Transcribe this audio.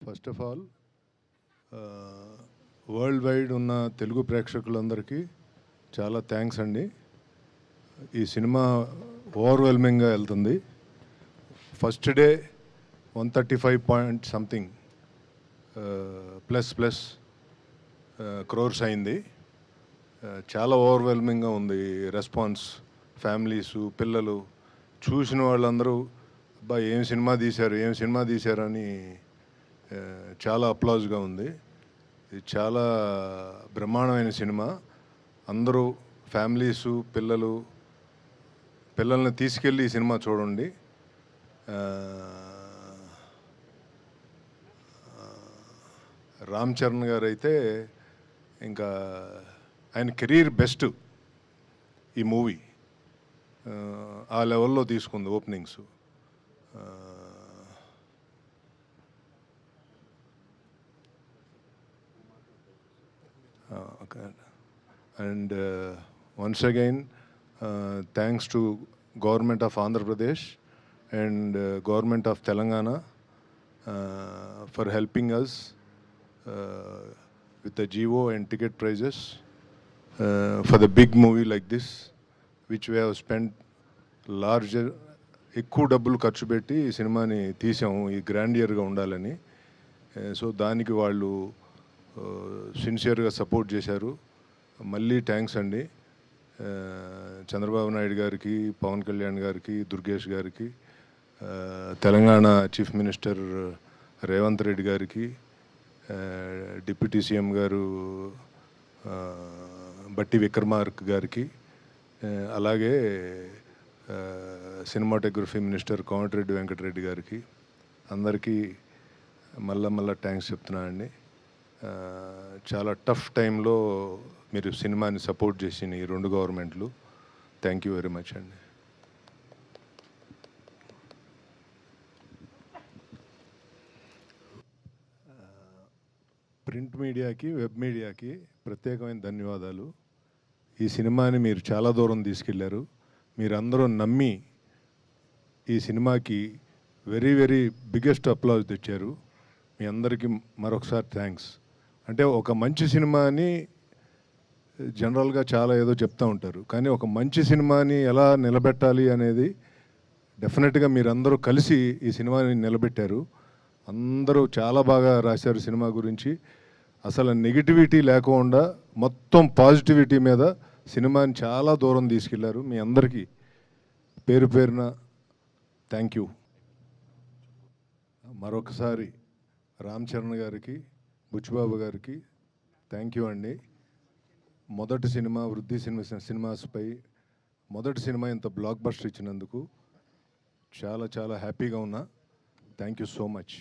First of all world wide ఉన్న తెలుగు ప్రేక్షకులందరికీ చాలా థ్యాంక్స్ అండి. ఈ సినిమా ఓవర్వెల్మింగ్గా వెళ్తుంది. First day 135 point something plus crores అయింది. చాలా ఓవర్వెల్మింగ్గా ఉంది రెస్పాన్స్. ఫ్యామిలీసు, పిల్లలు చూసిన వాళ్ళందరూ అబ్బా ఏం సినిమా తీశారు అని చాలా అప్లాజ్గా ఉంది. ఇది చాలా బ్రహ్మాండమైన సినిమా. అందరూ ఫ్యామిలీసు, పిల్లల్ని తీసుకెళ్ళి ఈ సినిమా చూడండి. రామ్ చరణ్ గారు అయితే ఇంకా ఆయన కెరీర్ బెస్ట్ ఈ మూవీ. ఆ లెవెల్లో తీసుకుంది openings. And once again thanks to government of Andhra Pradesh and government of Telangana for helping us with the GO and ticket prices for the big movie like this, which we have spent larger ఎక్కువ డబ్బులు ఖర్చు పెట్టి ఈ సినిమాని తీసాము ఈ గ్రాండియర్గా ఉండాలని. So దానికి వాళ్ళు సిన్సియర్గా సపోర్ట్ చేశారు. మళ్ళీ థ్యాంక్స్ అండి చంద్రబాబు నాయుడు గారికి, పవన్ కళ్యాణ్ గారికి, దుర్గేష్ గారికి, తెలంగాణ చీఫ్ మినిస్టర్ రేవంత్ రెడ్డి గారికి, డిప్యూటీ సీఎం గారు బట్టి విక్రమార్క గారికి, అలాగే సినిమాటోగ్రఫీ మినిస్టర్ కోమటిరెడ్డి వెంకటరెడ్డి గారికి అందరికీ మళ్ళా థ్యాంక్స్ చెప్తున్నానండి. చాలా టఫ్ టైంలో మీరు సినిమాని సపోర్ట్ చేసిన ఈ రెండు గవర్నమెంట్లు. థ్యాంక్ యూ వెరీ మచ్ అండి. ప్రింట్ మీడియాకి, వెబ్ మీడియాకి ప్రత్యేకమైన ధన్యవాదాలు. ఈ సినిమాని మీరు చాలా దూరం తీసుకెళ్లారు. మీరందరూ నమ్మి ఈ సినిమాకి వెరీ బిగ్గెస్ట్ అప్లాజ్ తెచ్చారు. మీ అందరికీ మరొకసారి థ్యాంక్స్. అంటే ఒక మంచి సినిమాని జనరల్గా చాలా ఏదో చెప్తూ ఉంటారు, కానీ ఒక మంచి సినిమాని ఎలా నిలబెట్టాలి అనేది డెఫినెట్గా మీరందరూ కలిసి ఈ సినిమాని నిలబెట్టారు. అందరూ చాలా బాగా రాశారు సినిమా గురించి. అసలు నెగిటివిటీ లేకుండా మొత్తం పాజిటివిటీ మీద సినిమాని చాలా దూరం తీసుకెళ్లారు. మీ అందరికీ పేరున థ్యాంక్ యూ. మరొకసారి రామ్ చరణ్ గారికి, బుచ్చిబాబు గారికి థ్యాంక్ యూ అండి. మొదటి సినిమా వృద్ధి సినిమాస్పై మొదటి సినిమా ఇంత బ్లాక్ బస్టర్ ఇచ్చినందుకు చాలా హ్యాపీగా ఉన్నా. Thank you so much.